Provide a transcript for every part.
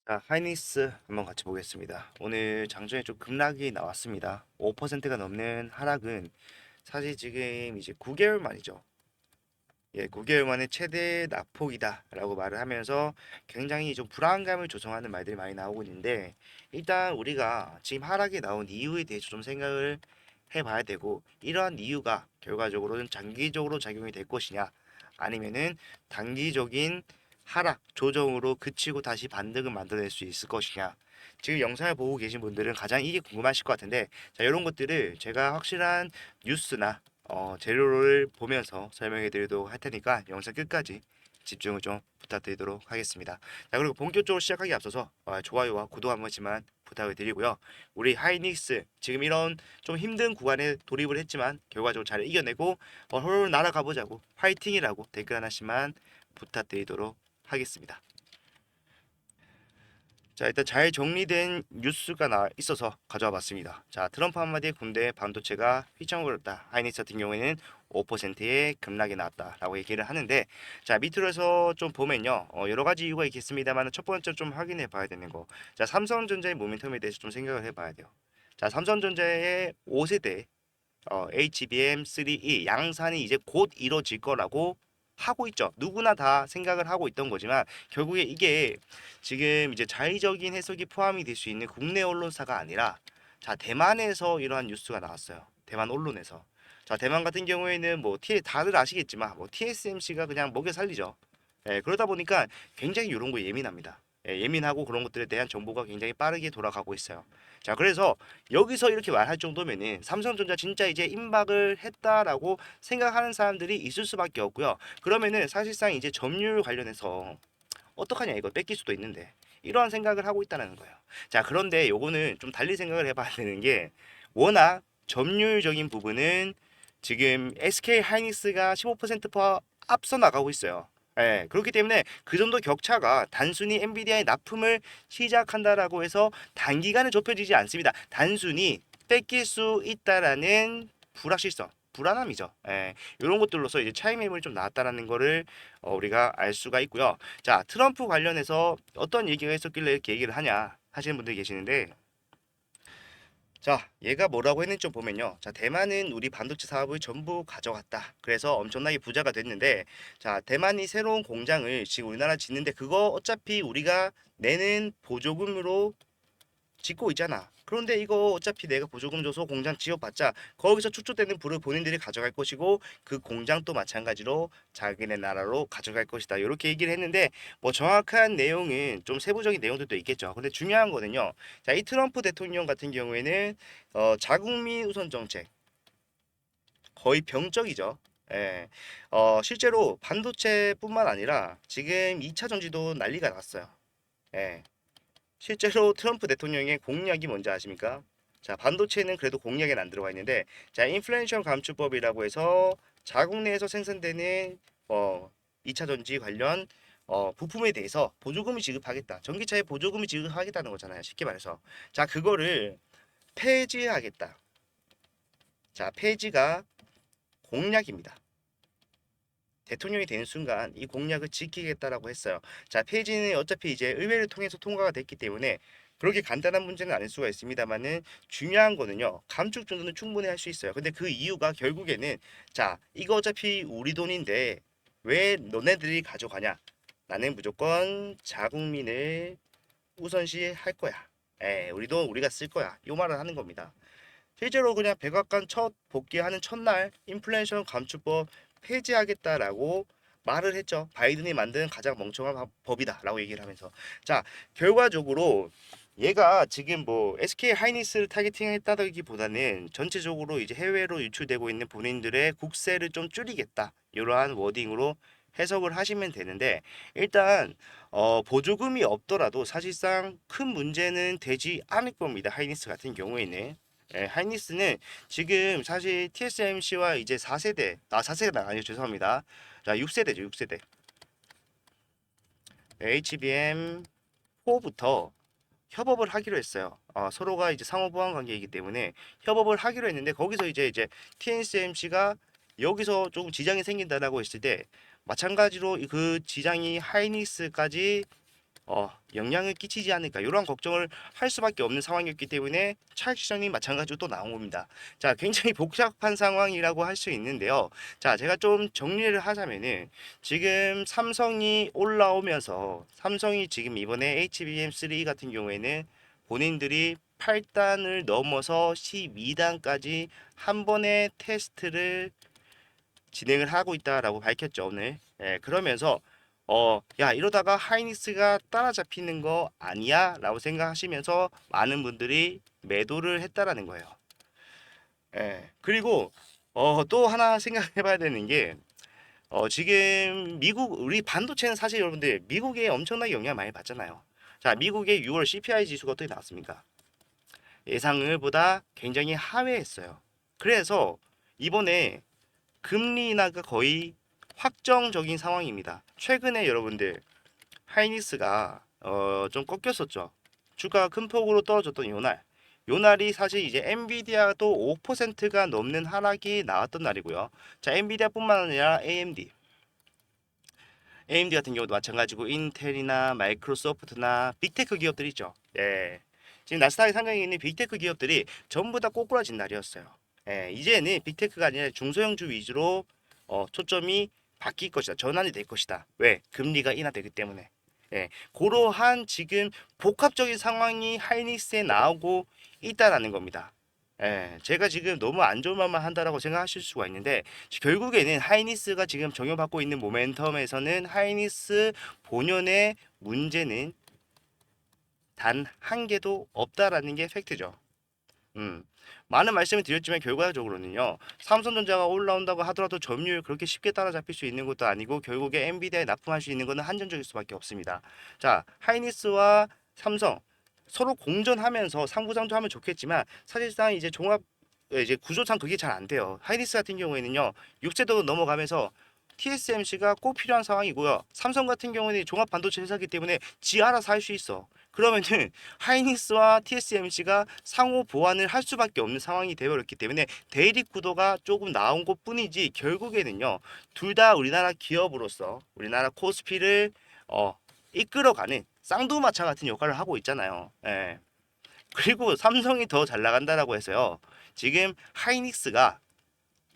자, 하이닉스 한번 같이 보겠습니다. 오늘 장중에 좀 급락이 나왔습니다. 5%가 넘는 하락은 사실 지금 이제 9개월 만이죠. 9개월 만에 최대 낙폭이다라고 말을 하면서 굉장히 좀 불안감을 조성하는 말들이 많이 나오고 있는데, 일단 우리가 지금 하락이 나온 이유에 대해서 좀 생각을 해봐야 되고, 이러한 이유가 결과적으로는 장기적으로 작용이 될 것이냐, 아니면은 단기적인 하락 조정으로 그치고 다시 반등을 만들어낼 수 있을 것이냐. 지금 영상을 보고 계신 분들은 가장 이게 궁금하실 것 같은데, 자, 이런 것들을 제가 확실한 뉴스나 재료를 보면서 설명해 드리도록 할 테니까 영상 끝까지 집중을 좀 부탁드리도록 하겠습니다. 자, 그리고 본격적으로 시작하기 앞서서 좋아요와 구독 한 번씩만 부탁을 드리고요. 우리 하이닉스 지금 이런 좀 힘든 구간에 돌입을 했지만 결과적으로 잘 이겨내고 홀로 날아가 보자고 화이팅이라고 댓글 하나씩만 부탁드리도록 하겠습니다. 자, 일단 잘 정리된 뉴스가 있어서 가져와 봤습니다. 자, 트럼프 한마디에 군대 반도체가 휘청거렸다. 하이닉스 같은 경우에는 5%의 급락이 나왔다라고 얘기를 하는데, 자, 밑으로 해서 좀 보면요. 여러 가지 이유가 있겠습니다만 첫 번째 좀 확인해 봐야 되는 거. 자, 삼성전자의 모멘텀에 대해서 좀 생각을 해 봐야 돼요. 자, 삼성전자의 5세대 HBM3E 양산이 이제 곧 이뤄질 거라고 하고 있죠. 누구나 다 생각을 하고 있던 거지만 결국에 이게 지금 이제 자의적인 해석이 포함이 될 수 있는 국내 언론사가 아니라, 자, 대만에서 이러한 뉴스가 나왔어요. 대만 언론에서. 자, 대만 같은 경우에는 뭐 다들 아시겠지만 뭐 TSMC가 그냥 먹여 살리죠. 그러다 보니까 굉장히 이런 거 예민합니다. 예민하고 그런 것들에 대한 정보가 굉장히 빠르게 돌아가고 있어요. 자, 그래서 여기서 이렇게 말할 정도면은 삼성전자 진짜 이제 임박을 했다라고 생각하는 사람들이 있을 수밖에 없고요. 그러면은 사실상 이제 점유율 관련해서 어떡하냐, 이거 뺏길 수도 있는데 이러한 생각을 하고 있다는 거예요. 자, 그런데 요거는 좀 달리 생각을 해봐야 되는 게, 워낙 점유율적인 부분은 지금 SK 하이닉스가 15% 앞서 나가고 있어요. 그렇기 때문에 그 정도 격차가 단순히 엔비디아의 납품을 시작한다라고 해서 단기간에 좁혀지지 않습니다. 단순히 뺏길 수 있다라는 불확실성, 불안함이죠. 이런 것들로서 이제 차이 매물이 좀 나왔다라는 거를 우리가 알 수가 있고요. 자, 트럼프 관련해서 어떤 얘기가 있었길래 이렇게 얘기를 하냐 하시는 분들이 계시는데, 자, 얘가 뭐라고 했는지 좀 보면요. 자, 대만은 우리 반도체 사업을 전부 가져갔다. 그래서 엄청나게 부자가 됐는데, 자, 대만이 새로운 공장을 지금 우리나라 짓는데 그거 어차피 우리가 내는 보조금으로 짓고 있잖아. 그런데 이거 어차피 내가 보조금 줘서 공장 지어봤자 거기서 축소되는 부를 본인들이 가져갈 것이고, 그 공장도 마찬가지로 자기네 나라로 가져갈 것이다. 이렇게 얘기를 했는데 뭐 정확한 내용은 좀 세부적인 내용들도 있겠죠. 근데 중요한 거는요. 자, 이 트럼프 대통령 같은 경우에는 자국민 우선 정책 거의 병적이죠. 예. 실제로 반도체뿐만 아니라 지금 2차 전지도 난리가 났어요. 예. 실제로 트럼프 대통령의 공약이 뭔지 아십니까? 자, 반도체는 그래도 공약에는 안 들어가 있는데, 자, 인플레이션 감축법이라고 해서 자국 내에서 생산되는 2차 전지 관련 부품에 대해서 보조금을 지급하겠다. 전기차에 보조금을 지급하겠다는 거잖아요. 쉽게 말해서. 자, 그거를 폐지하겠다. 자, 폐지가 공약입니다. 대통령이 되는 순간 이 공약을 지키겠다라고 했어요. 자, 폐지는 어차피 이제 의회를 통해서 통과가 됐기 때문에 그렇게 간단한 문제는 아닐 수가 있습니다만은, 중요한 거는요. 감축 정도는 충분히 할 수 있어요. 근데 그 이유가 결국에는, 자, 이거 어차피 우리 돈인데 왜 너네들이 가져가냐? 나는 무조건 자국민을 우선시 할 거야. 우리 돈 우리가 쓸 거야. 이 말을 하는 겁니다. 실제로 그냥 백악관 첫 복귀하는 첫날 인플레이션 감축법 폐지하겠다라고 말을 했죠. 바이든이 만든 가장 멍청한 법이다라고 얘기를 하면서. 자, 결과적으로 얘가 지금 뭐 SK 하이닉스를 타겟팅했다기보다는 전체적으로 이제 해외로 유출되고 있는 본인들의 국세를 좀 줄이겠다, 이러한 워딩으로 해석을 하시면 되는데, 일단 보조금이 없더라도 사실상 큰 문제는 되지 않을 겁니다. 하이닉스 같은 경우에는. 하이닉스는 지금 사실 TSMC와 이제 4세대, 4세대가 아니요, 죄송합니다. 자, 6세대죠, 6세대. HBM4부터 협업을 하기로 했어요. 서로가 이제 상호 보완 관계이기 때문에 협업을 하기로 했는데, 거기서 이제 TSMC가 여기서 조금 지장이 생긴다라고 했을 때 마찬가지로 그 지장이 하이닉스까지 영향을 끼치지 않을까 이런 걱정을 할 수밖에 없는 상황이었기 때문에 차익 실현이 마찬가지로 또 나온 겁니다. 자, 굉장히 복잡한 상황이라고 할 수 있는데요. 자, 제가 좀 정리를 하자면은 지금 삼성이 올라오면서 삼성이 지금 이번에 HBM3 같은 경우에는 본인들이 8단을 넘어서 12단까지 한 번에 테스트를 진행을 하고 있다라고 밝혔죠, 오늘. 예, 그러면서 야, 이러다가 하이닉스가 따라잡히는 거 아니야? 라고 생각하시면서 많은 분들이 매도를 했다라는 거예요. 예. 그리고 또 하나 생각해 봐야 되는 게 지금 미국 우리 반도체는 사실 여러분들 미국에 엄청나게 영향을 많이 받잖아요. 자, 미국의 6월 CPI 지수가 어떻게 나왔습니까? 예상을보다 굉장히 하회했어요. 그래서 이번에 금리 인하가 거의 확정적인 상황입니다. 최근에 여러분들 하이닉스가 좀 꺾였었죠. 주가가 큰 폭으로 떨어졌던 요날이 사실 이제 엔비디아도 5%가 넘는 하락이 나왔던 날이고요. 자, 엔비디아뿐만 아니라 AMD 같은 경우도 마찬가지고 인텔이나 마이크로소프트나 빅테크 기업들 있죠. 예. 지금 나스닥에 상장해 있는 빅테크 기업들이 전부 다 꼬꾸라진 날이었어요. 예, 이제는 빅테크가 아니라 중소형주 위주로 초점이 바뀔 것이다. 전환이 될 것이다. 왜? 금리가 인하되기 때문에. 예, 그러한 지금 복합적인 상황이 하이닉스에 나오고 있다라는 겁니다. 예, 제가 지금 너무 안 좋은 말만 한다라고 생각하실 수가 있는데 결국에는 하이닉스가 지금 적용받고 있는 모멘텀에서는 하이닉스 본연의 문제는 단 한 개도 없다라는 게 팩트죠. 음. 많은 말씀을 드렸지만 결과적으로는요. 삼성전자가 올라온다고 하더라도 점유율 그렇게 쉽게 따라잡힐 수 있는 것도 아니고 결국에 엔비디아에 납품할 수 있는 것은 한정적일 수밖에 없습니다. 자, 하이닉스와 삼성 서로 공존하면서 상부상조하면 좋겠지만 사실상 이제 종합 이제 구조상 그게 잘 안 돼요. 하이닉스 같은 경우에는요. 6세도 넘어가면서 TSMC가 꼭 필요한 상황이고요. 삼성 같은 경우는 종합 반도체 회사이기 때문에 지 알아서 할 수 있어. 그러면은 하이닉스와 TSMC가 상호 보완을 할 수밖에 없는 상황이 되어버렸기 때문에 대립 구도가 조금 나온 것뿐이지 결국에는요. 둘 다 우리나라 기업으로서 우리나라 코스피를 이끌어가는 쌍두마차 같은 역할을 하고 있잖아요. 예. 그리고 삼성이 더 잘 나간다라고 해서요. 지금 하이닉스가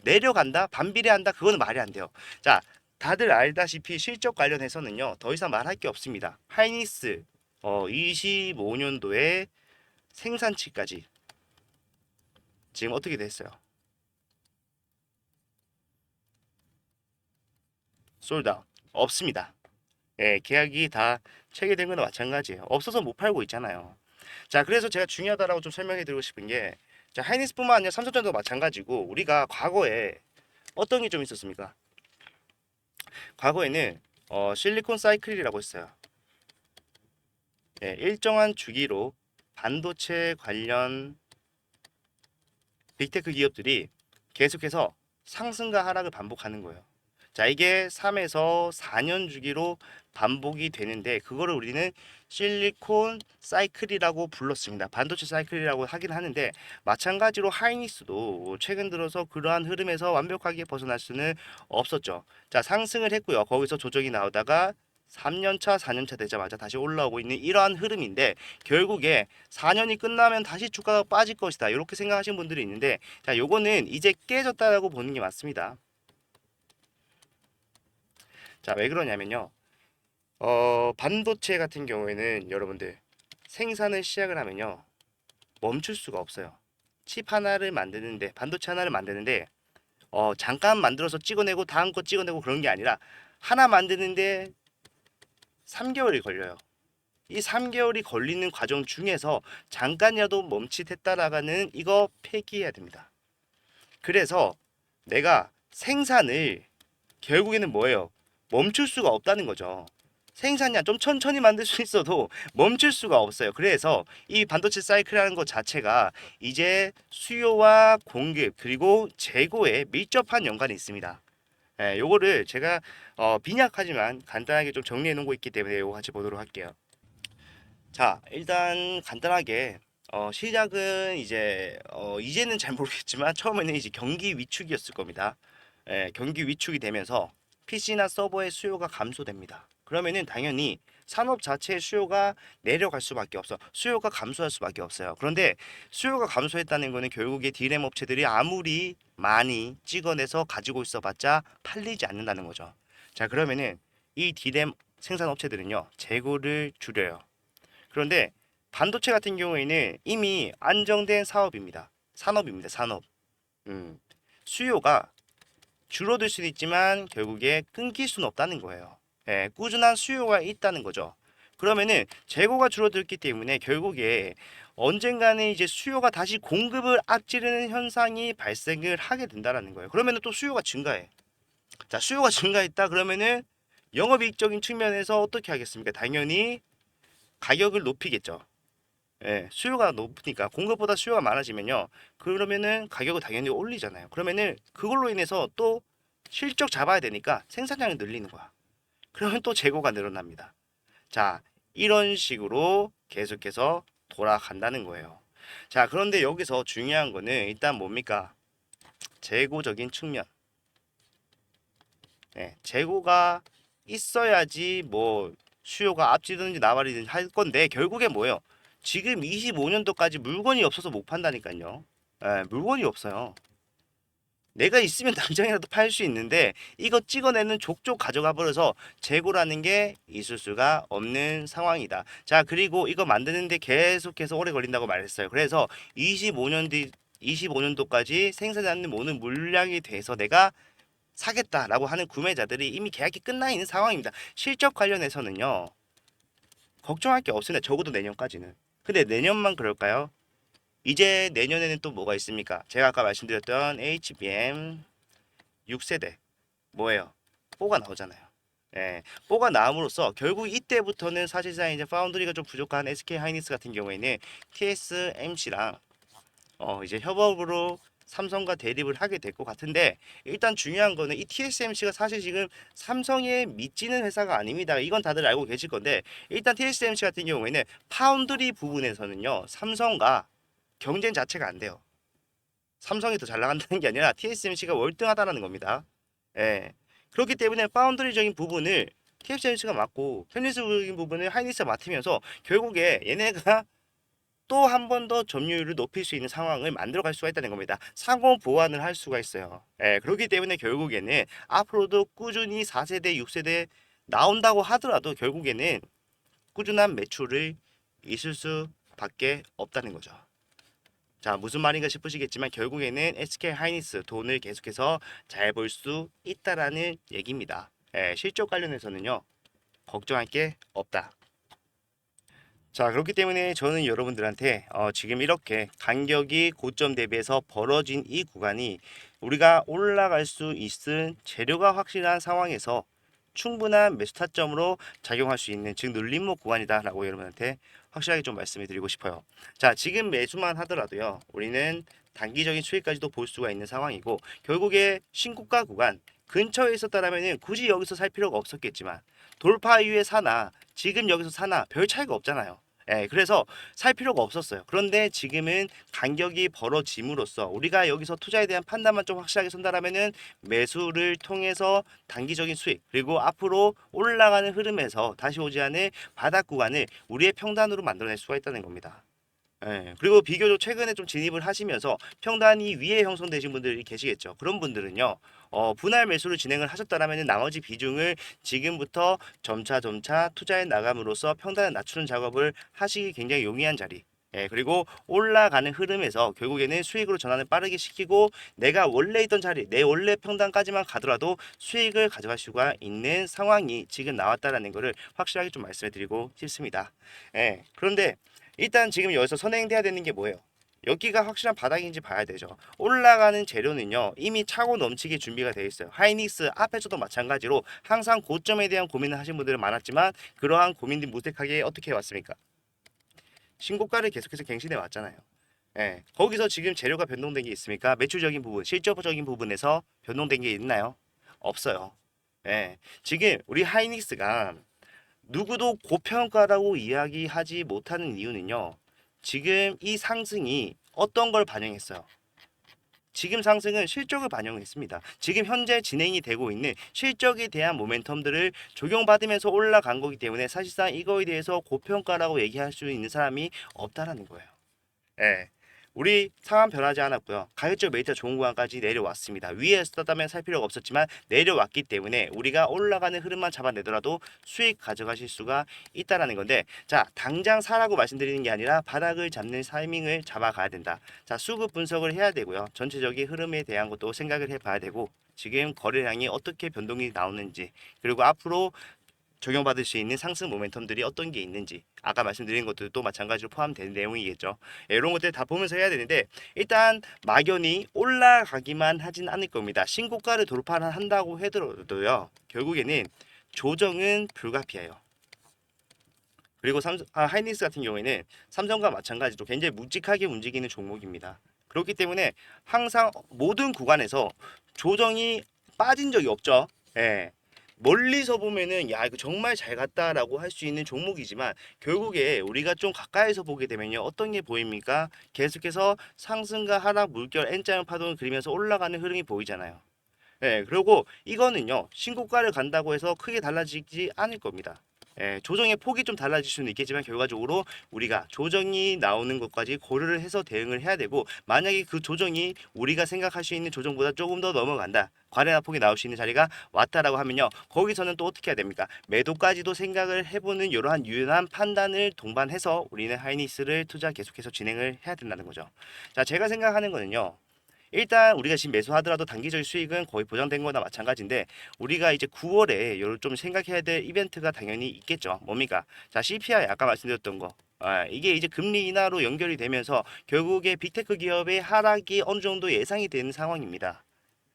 내려간다, 반비례한다, 그거는 말이 안 돼요. 자, 다들 알다시피 실적 관련해서는요, 더 이상 말할 게 없습니다. 하이닉스 25년도에 생산치까지 지금 어떻게 됐어요? 솔드아웃 없습니다. 예, 계약이 다 체결된 거나 마찬가지예요. 없어서 못 팔고 있잖아요. 자, 그래서 제가 중요하다라고 좀 설명해 드리고 싶은 게, 자, 하이닉스뿐만 아니라 삼성전자도 마찬가지고 우리가 과거에 어떤 게 좀 있었습니까? 과거에는 실리콘 사이클이라고 했어요. 예, 일정한 주기로 반도체 관련 빅테크 기업들이 계속해서 상승과 하락을 반복하는 거예요. 자, 이게 3에서 4년 주기로 반복이 되는데 그거를 우리는 실리콘 사이클이라고 불렀습니다. 반도체 사이클이라고 하긴 하는데 마찬가지로 하이닉스도 최근 들어서 그러한 흐름에서 완벽하게 벗어날 수는 없었죠. 자, 상승을 했고요. 거기서 조정이 나오다가 3년차, 4년차 되자마자 다시 올라오고 있는 이러한 흐름인데 결국에 4년이 끝나면 다시 주가가 빠질 것이다. 이렇게 생각하시는 분들이 있는데 자, 요거는 이제 깨졌다라고 보는 게 맞습니다. 자, 왜 그러냐면요. 반도체 같은 경우에는 여러분들 생산을 시작을 하면요. 멈출 수가 없어요. 칩 하나를 만드는데 반도체 하나를 만드는데 잠깐 만들어서 찍어내고 다음 거 찍어내고 그런 게 아니라 하나 만드는데 3개월이 걸려요. 이 3개월이 걸리는 과정 중에서 잠깐이라도 멈칫했다라가는 이거 폐기해야 됩니다. 그래서 내가 생산을 결국에는 뭐예요? 멈출 수가 없다는 거죠. 생산량 좀 천천히 만들 수 있어도 멈출 수가 없어요. 그래서 이 반도체 사이클이라는 것 자체가 이제 수요와 공급 그리고 재고에 밀접한 연관이 있습니다. 예, 요거를 제가 빈약하지만 간단하게 좀 정리해 놓은 거 있기 때문에 요거 같이 보도록 할게요. 자, 일단 간단하게 시작은 이제는 잘 모르겠지만 처음에는 이제 경기 위축이었을 겁니다. 예, 경기 위축이 되면서 PC나 서버의 수요가 감소됩니다. 그러면은 당연히 산업 자체의 수요가 내려갈 수밖에 없어. 수요가 감소할 수밖에 없어요. 그런데 수요가 감소했다는 거는 결국에 디램 업체들이 아무리 많이 찍어내서 가지고 있어봤자 팔리지 않는다는 거죠. 자, 그러면은 이 디램 생산 업체들은요, 재고를 줄여요. 그런데 반도체 같은 경우에는 이미 안정된 사업입니다. 산업입니다. 산업. 음, 수요가 줄어들 수는 있지만 결국에 끊길 수는 없다는 거예요. 예, 꾸준한 수요가 있다는 거죠. 그러면은 재고가 줄어들기 때문에 결국에 언젠가는 이제 수요가 다시 공급을 앞지르는 현상이 발생을 하게 된다라는 거예요. 그러면은 또 수요가 증가해. 자, 수요가 증가했다 그러면은 영업이익적인 측면에서 어떻게 하겠습니까? 당연히 가격을 높이겠죠. 예, 수요가 높으니까 공급보다 수요가 많아지면요. 그러면은 가격을 당연히 올리잖아요. 그러면은 그걸로 인해서 또 실적 잡아야 되니까 생산량을 늘리는 거야. 그러면 또 재고가 늘어납니다. 자, 이런 식으로 계속해서 돌아간다는 거예요. 자, 그런데 여기서 중요한 거는 일단 뭡니까? 재고적인 측면. 네, 재고가 있어야지 뭐 수요가 앞지든지 나발이든지 할 건데 결국에 뭐예요? 지금 25년도까지 물건이 없어서 못 판다니까요. 예, 물건이 없어요. 내가 있으면 당장이라도 팔 수 있는데 이거 찍어내는 족족 가져가 버려서 재고라는 게 있을 수가 없는 상황이다. 자, 그리고 이거 만드는데 계속해서 오래 걸린다고 말했어요. 그래서 25년 뒤 25년도까지 생산하는 모든 물량이 돼서 내가 사겠다라고 하는 구매자들이 이미 계약이 끝나 있는 상황입니다. 실적 관련해서는요. 걱정할 게 없습니다. 적어도 내년까지는. 근데 내년만 그럴까요? 이제 내년에는 또 뭐가 있습니까? 제가 아까 말씀드렸던 HBM 6세대 뭐예요? 뽀가 나오잖아요. 예, 뽀가 나옴으로써 결국 이때부터는 사실상 이제 파운드리가 좀 부족한 SK 하이닉스 같은 경우에는 TSMC랑 이제 협업으로 삼성과 대립을 하게 될 것 같은데 일단 중요한 거는 이 TSMC가 사실 지금 삼성에 미치는 회사가 아닙니다. 이건 다들 알고 계실 건데 일단 TSMC 같은 경우에는 파운드리 부분에서는요 삼성과 경쟁 자체가 안 돼요. 삼성이 더 잘 나간다는 게 아니라 TSMC가 월등하다라는 겁니다. 예. 그렇기 때문에 파운드리적인 부분을 TSMC가 맡고 편리적인 부분을 하이닉스가 맡으면서 결국에 얘네가 또 한 번 더 점유율을 높일 수 있는 상황을 만들어 갈 수가 있다는 겁니다. 상호 보완을 할 수가 있어요. 예, 그렇기 때문에 결국에는 앞으로도 꾸준히 4세대, 6세대 나온다고 하더라도 결국에는 꾸준한 매출을 있을 수밖에 없다는 거죠. 자, 무슨 말인가 싶으시겠지만 결국에는 SK 하이닉스 돈을 계속해서 잘 벌 수 있다라는 얘기입니다. 예, 실적 관련해서는요. 걱정할 게 없다. 자, 그렇기 때문에 저는 여러분들한테 지금 이렇게 간격이 고점 대비해서 벌어진 이 구간이 우리가 올라갈 수 있은 재료가 확실한 상황에서 충분한 매수 타점으로 작용할 수 있는 즉 눌림목 구간이다라고 여러분한테 확실하게 좀 말씀을 드리고 싶어요. 자, 지금 매수만 하더라도요. 우리는 단기적인 수익까지도 볼 수가 있는 상황이고 결국에 신고가 구간 근처에 있었다라면은 굳이 여기서 살 필요가 없었겠지만 돌파 이후에 사나 지금 여기서 사나 별 차이가 없잖아요. 예, 그래서 살 필요가 없었어요. 그런데 지금은 간격이 벌어짐으로써 우리가 여기서 투자에 대한 판단만 좀 확실하게 선다라면은 매수를 통해서 단기적인 수익 그리고 앞으로 올라가는 흐름에서 다시 오지 않을 바닥 구간을 우리의 평단으로 만들어낼 수가 있다는 겁니다. 예, 그리고 비교적 최근에 좀 진입을 하시면서 평단이 위에 형성되신 분들이 계시겠죠. 그런 분들은요, 분할 매수를 진행을 하셨다라면 나머지 비중을 지금부터 점차 투자해 나감으로써 평단을 낮추는 작업을 하시기 굉장히 용이한 자리. 예, 그리고 올라가는 흐름에서 결국에는 수익으로 전환을 빠르게 시키고 내가 원래 있던 자리, 내 원래 평단까지만 가더라도 수익을 가져갈 수가 있는 상황이 지금 나왔다라는 것을 확실하게 좀 말씀을 드리고 싶습니다. 예, 그런데 일단 지금 여기서 선행돼야 되는 게 뭐예요? 여기가 확실한 바닥인지 봐야 되죠. 올라가는 재료는요 이미 차고 넘치게 준비가 되어 있어요. 하이닉스 앞에서도 마찬가지로 항상 고점에 대한 고민을 하신 분들은 많았지만 그러한 고민들이 무색하게 어떻게 해왔습니까? 신고가를 계속해서 갱신해 왔잖아요. 예, 거기서 지금 재료가 변동된 게 있습니까? 매출적인 부분, 실적적인 부분에서 변동된 게 있나요? 없어요. 예, 지금 우리 하이닉스가 누구도 고평가라고 이야기하지 못하는 이유는요. 지금 이 상승이 어떤 걸 반영했어요? 지금 상승은 실적을 반영했습니다. 지금 현재 진행이 되고 있는 실적에 대한 모멘텀들을 적용받으면서 올라간 거기 때문에 사실상 이거에 대해서 고평가라고 얘기할 수 있는 사람이 없다라는 거예요. 예. 우리 상황 변하지 않았고요. 가격적 메리트가 좋은 구간까지 내려왔습니다. 위에서다면 살 필요가 없었지만 내려왔기 때문에 우리가 올라가는 흐름만 잡아내더라도 수익 가져가실 수가 있다라는 건데, 자, 당장 사라고 말씀드리는 게 아니라 바닥을 잡는 타이밍을 잡아가야 된다. 자, 수급 분석을 해야 되고요. 전체적인 흐름에 대한 것도 생각을 해봐야 되고, 지금 거래량이 어떻게 변동이 나오는지, 그리고 앞으로 적용받을 수 있는 상승 모멘텀들이 어떤 게 있는지, 아까 말씀드린 것들도 마찬가지로 포함되는 내용이겠죠. 이런 것들 다 보면서 해야 되는데, 일단 막연히 올라가기만 하진 않을 겁니다. 신고가를 돌파한다고 하더라도요, 결국에는 조정은 불가피해요. 그리고 하이닉스 같은 경우에는 삼성과 마찬가지로 굉장히 묵직하게 움직이는 종목입니다. 그렇기 때문에 항상 모든 구간에서 조정이 빠진 적이 없죠. 예. 멀리서 보면은 야 이거 정말 잘 갔다라고 할 수 있는 종목이지만, 결국에 우리가 좀 가까이서 보게 되면요, 어떤 게 보입니까? 계속해서 상승과 하락 물결 N자형 파동을 그리면서 올라가는 흐름이 보이잖아요. 예, 그리고 이거는요, 신고가를 간다고 해서 크게 달라지지 않을 겁니다. 예, 조정의 폭이 좀 달라질 수는 있겠지만 결과적으로 우리가 조정이 나오는 것까지 고려를 해서 대응을 해야 되고, 만약에 그 조정이 우리가 생각할 수 있는 조정보다 조금 더 넘어간다, 과매나 폭이 나올 수 있는 자리가 왔다라고 하면요, 거기서는 또 어떻게 해야 됩니까? 매도까지도 생각을 해보는 이러한 유연한 판단을 동반해서 우리는 하이닉스를 투자 계속해서 진행을 해야 된다는 거죠. 자, 제가 생각하는 거는요, 일단 우리가 지금 매수하더라도 단기적인 수익은 거의 보장된 거나 마찬가지인데, 우리가 이제 9월에 요런 좀 생각해야 될 이벤트가 당연히 있겠죠. 뭡니까? 자, CPI 아까 말씀드렸던 거. 이게 이제 금리 인하로 연결이 되면서 결국에 빅테크 기업의 하락이 어느 정도 예상이 되는 상황입니다.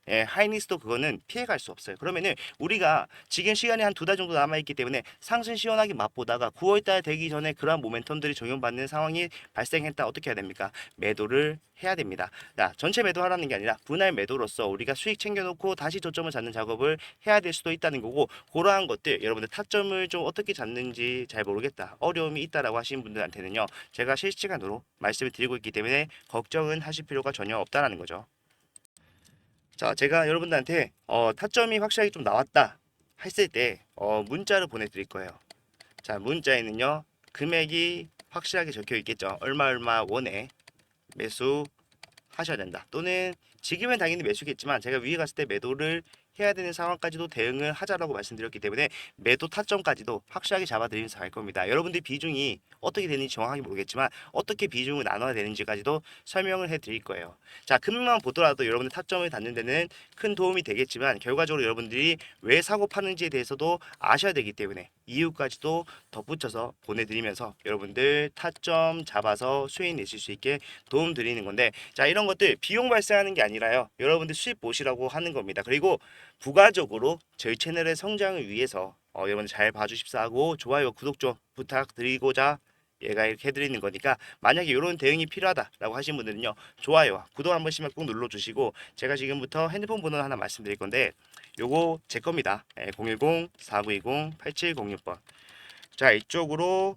예, 하이닉스도 그거는 피해갈 수 없어요. 그러면은 우리가 지금 시간이 한 2달 정도 남아있기 때문에 상승 시원하게 맛보다가 9월달 되기 전에 그러한 모멘텀들이 적용받는 상황이 발생했다, 어떻게 해야 됩니까? 매도를 해야 됩니다. 자, 전체 매도하라는 게 아니라 분할 매도로서 우리가 수익 챙겨놓고 다시 저점을 잡는 작업을 해야 될 수도 있다는 거고, 그러한 것들 여러분들 타점을 좀 어떻게 잡는지 잘 모르겠다, 어려움이 있다라고 하시는 분들한테는요, 제가 실시간으로 말씀을 드리고 있기 때문에 걱정은 하실 필요가 전혀 없다라는 거죠. 자, 제가 여러분들한테 타점이 확실하게 좀 나왔다 했을 때 문자를 보내드릴 거예요. 자, 문자에는요, 금액이 확실하게 적혀 있겠죠. 얼마 얼마 원에 매수하셔야 된다, 또는 지금은 당연히 매수겠지만 제가 위에 갔을 때 매도를 해야 되는 상황까지도 대응을 하자라고 말씀드렸기 때문에 매도 타점까지도 확실하게 잡아드리면서 갈 겁니다. 여러분들 비중이 어떻게 되는지 정확하게 모르겠지만 어떻게 비중을 나눠야 되는지까지도 설명을 해드릴 거예요. 자, 금액만 보더라도 여러분들 타점을 닫는 데는 큰 도움이 되겠지만, 결과적으로 여러분들이 왜 사고 파는지에 대해서도 아셔야 되기 때문에 이유까지도 덧붙여서 보내드리면서 여러분들 타점 잡아서 수익 내실 수 있게 도움 드리는 건데, 자, 이런 것들 비용 발생하는 게 아니라요, 여러분들 수익 보시라고 하는 겁니다. 그리고 부가적으로 저희 채널의 성장을 위해서 여러분들 잘 봐주십사 하고 좋아요 구독 좀 부탁드리고자 얘가 이렇게 해드리는 거니까, 만약에 이런 대응이 필요하다라고 하신 분들은요, 좋아요와 구독 한 번씩만 꼭 눌러주시고, 제가 지금부터 핸드폰 번호 하나 말씀드릴 건데 요거 제 겁니다. 010-4920-8706번. 자, 이쪽으로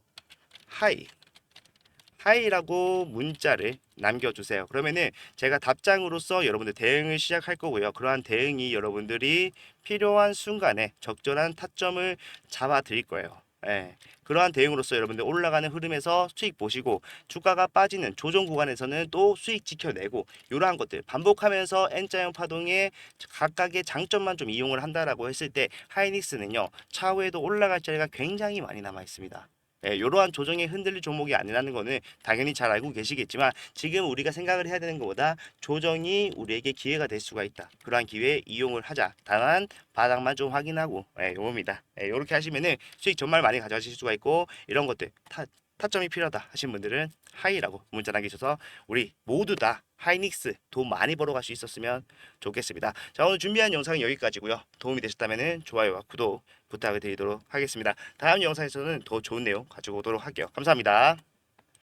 하이라고 문자를 남겨주세요. 그러면은 제가 답장으로서 여러분들 대응을 시작할 거고요. 그러한 대응이 여러분들이 필요한 순간에 적절한 타점을 잡아 드릴 거예요. 예. 그러한 대응으로서 여러분들 올라가는 흐름에서 수익 보시고, 주가가 빠지는 조정 구간에서는 또 수익 지켜내고, 이러한 것들 반복하면서 N자형 파동의 각각의 장점만 좀 이용을 한다라고 했을 때 하이닉스는요, 차후에도 올라갈 자리가 굉장히 많이 남아 있습니다. 예, 이러한 조정에 흔들릴 종목이 아니라는 거는 당연히 잘 알고 계시겠지만, 지금 우리가 생각을 해야 되는 것보다 조정이 우리에게 기회가 될 수가 있다, 그러한 기회에 이용을 하자. 다만 바닥만 좀 확인하고, 요겁니다. 요렇게 하시면은 수익 정말 많이 가져가실 수가 있고, 이런 것들 타점이 필요하다 하신 분들은 하이라고 문자 남기셔서 우리 모두 다 하이닉스 돈 많이 벌어갈 수 있었으면 좋겠습니다. 자, 오늘 준비한 영상은 여기까지고요. 도움이 되셨다면 좋아요와 구독 부탁을 드리도록 하겠습니다. 다음 영상에서는 더 좋은 내용 가지고 오도록 할게요. 감사합니다.